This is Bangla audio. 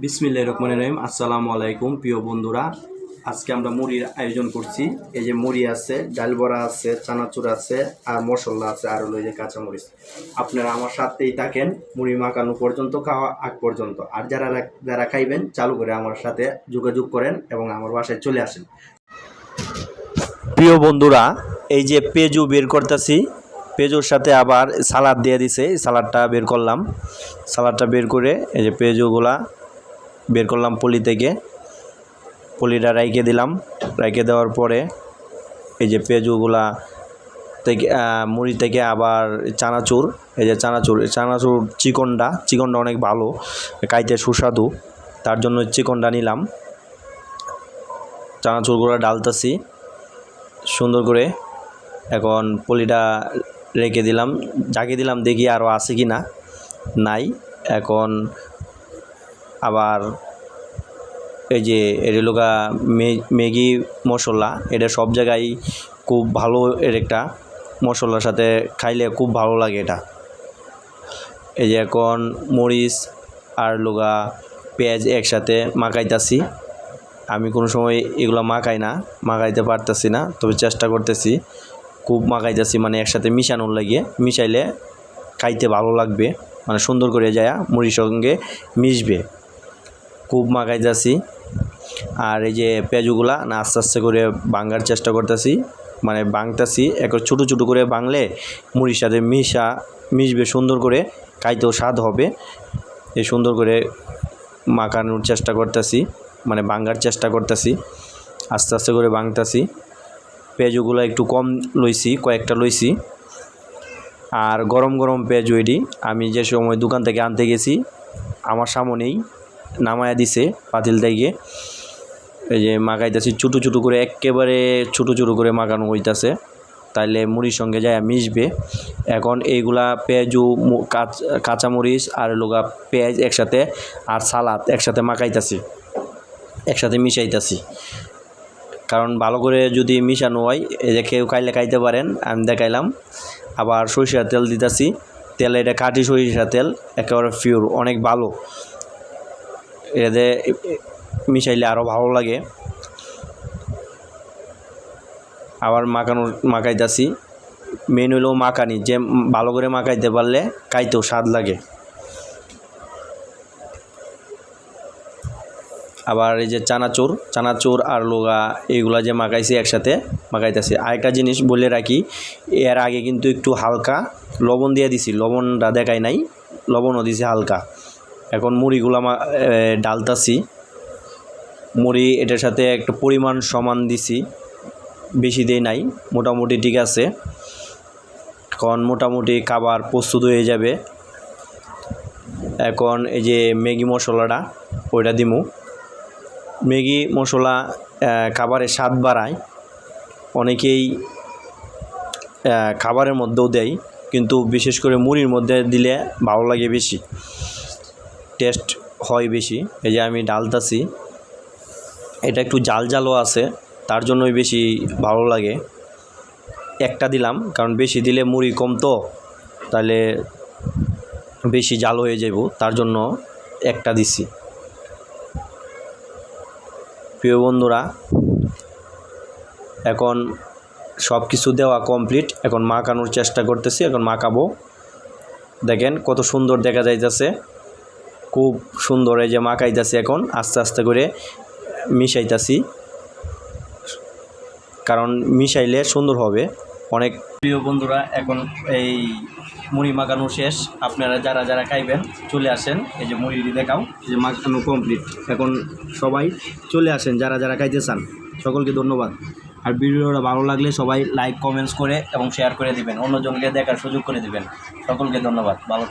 বিসমিল্লাহির রহমানির রহিম। আসসালামু আলাইকুম প্রিয় বন্ধুরা, আজকে আমরা মুড়ির আয়োজন করছি। এই যে মুড়ি আছে, ডাল বড়া আছে, চানাচুর আছে, আর মশলা আছে, আর হলো এই যে কাঁচামরিচ। আপনারা আমার সাথেই থাকেন মুড়ি মাখানো পর্যন্ত, খাওয়া আগ পর্যন্ত। আর যারা যারা খাইবেন চালু করে আমার সাথে যোগাযোগ করেন এবং আমার বাসায় চলে আসেন। প্রিয় বন্ধুরা, এই যে পেঁয়াজু বের করতেছি, পেঁয়াজুর সাথে আবার সালাদ দিয়ে দিছে। সালাদটা বের করলাম, সালাদটা বের করে এই যে পেঁয়াজুগুলা বের করলাম পলি থেকে, পলিটা রাইকে দিলাম। রাইকে দেওয়ার পরে এই যে পেঁয়াজুগুলা থেকে মুড়ি থেকে আবার চানাচুর, এই যে চানাচুর চিকনটা অনেক ভালো, খাইতে সুস্বাদু, তার জন্য চিকনটা নিলাম। চানাচুরগুলো ডালতাছি সুন্দর করে। এখন পলিটা রেখে দিলাম, জাগিয়ে দিলাম, দেখি আরও আছে কি না, নাই। এখন আবার এই যে এরিলোগা ম্যাগি মশলা, এটা সব জায়গায় খুব ভালো, এর একটা মশলার সাথে খাইলে খুব ভালো লাগে এটা। এই যে এখন মরিচ আর লোগা পেঁয়াজ একসাথে মাখাইতাছি। আমি কোনো সময় এগুলো মাখাইতে পারতেছি না, তবে চেষ্টা করতেছি। খুব মাখাইতেছি, মানে একসাথে মিশানোর লাগে, মিশাইলে খাইতে ভালো লাগবে, মানে সুন্দর করে যায় মুড়ির সঙ্গে মিশবে। খুব মাখাইতেছি। আর এই যে পেঁয়াজগুলা না আস্তে আস্তে করে ভাঙার চেষ্টা করতেছি, মানে ভাঙতেছি। একটু ছোটো ছোটো করে ভাঙলে মুড়ির সাথে মিশবে সুন্দর করে, খাইতেও স্বাদ হবে। এই সুন্দর করে মাখানোর চেষ্টা করতেছি, মানে ভাঙার চেষ্টা করতেছি, আস্তে আস্তে করে ভাঙতেছি। পেঁয়াজগুলো একটু কম লইছি, কয়েকটা লইছি। আর গরম গরম পেঁয়াজ এটি আমি যে সময় দোকান থেকে আনতে গেছি, আমার সামনেই নামায়া দিছে পাতিল থেকে। এই যে মাখাইতেছি ছোটো ছোটো করে, একেবারে ছোটো ছোটো করে মাখানো হইতাছে, তাইলে মুড়ির সঙ্গে যায় মিশবে। এখন এইগুলা পেঁয়াজু, কাঁচামরিচ আর লোগা পেঁয়াজ একসাথে আর সালাদ একসাথে মাখাইতেছি, একসাথে মিশাইতেছি। কারণ ভালো করে যদি মিশানো হয়, এই যে কেউ খাইলে খাইতে পারেন, আমি দেখাইলাম। আবার সরিষার তেল দিতেছি, তেল এটা খাঁটি সরিষার তেল, একেবারে পিওর, অনেক ভালো। এতে মিশাইলে আরও ভালো লাগে। আবার মাখাইতেছি। মেন হইলেও মাখানি, যে ভালো করে মাখাইতে পারলে খাইতেও স্বাদ লাগে। আবার এই যে চানাচুর আর লোগা এইগুলা যে মাখাইছি একসাথে মাখাইতেছি। আরেকটা জিনিস বলে রাখি, এর আগে কিন্তু একটু হালকা লবণ দিয়ে দিছি, লবণটা দেখাই নাই, লবণও দিছি হালকা। এখন মুড়িগুলা ডালতাছি। মুড়ি এটার সাথে একটু পরিমাণ সমান দিছি, বেশি দেই নাই, মোটামুটি ঠিক আছে। এখন মোটামুটি খাবার প্রস্তুত হয়ে যাবে। এখন এই যে ম্যাগি মশলাটা, ওইটা দিমু। ম্যাগি মশলা খাবারের স্বাদ বাড়ায়, অনেকেই খাবারের মধ্যেও দেয়, কিন্তু বিশেষ করে মুড়ির মধ্যে দিলে ভালো লাগে, বেশি টেস্ট হয় বেশি। এই যে আমি ডালতাছি, এটা একটু জালও আছে, তার জন্যই বেশি ভালো লাগে। একটা দিলাম, কারণ বেশি দিলে মুড়ি কম তো, তাহলে বেশি জাল হয়ে যাব, তার জন্য একটা দিছি। প্রিয় বন্ধুরা, এখন সব কিছু দেওয়া কমপ্লিট, এখন মাখানোর চেষ্টা করতেছি। এখন মাখাবো, দেখেন কত সুন্দর দেখা যাইতেছে, খুব সুন্দর। এই যে মাখাইতেছি, এখন আস্তে আস্তে করে মিশাইতেছি, কারণ মিশাইলে সুন্দর হবে অনেক। প্রিয় বন্ধুরা, এখন এই মুড়ি মাখানো শেষ। আপনারা যারা যারা খাইবেন চলে আসেন। এই যে মুড়ি দেখাও, এই যে মাখানো কমপ্লিট। এখন সবাই চলে আসেন যারা যারা খাইতে চান। সকলকে ধন্যবাদ। আর ভিডিওটা ভালো লাগলে সবাই লাইক, কমেন্টস করে এবং শেয়ার করে দিবেন, অন্যজনকে দেখার সুযোগ করে দিবেন। সকলকে ধন্যবাদ। ভালো।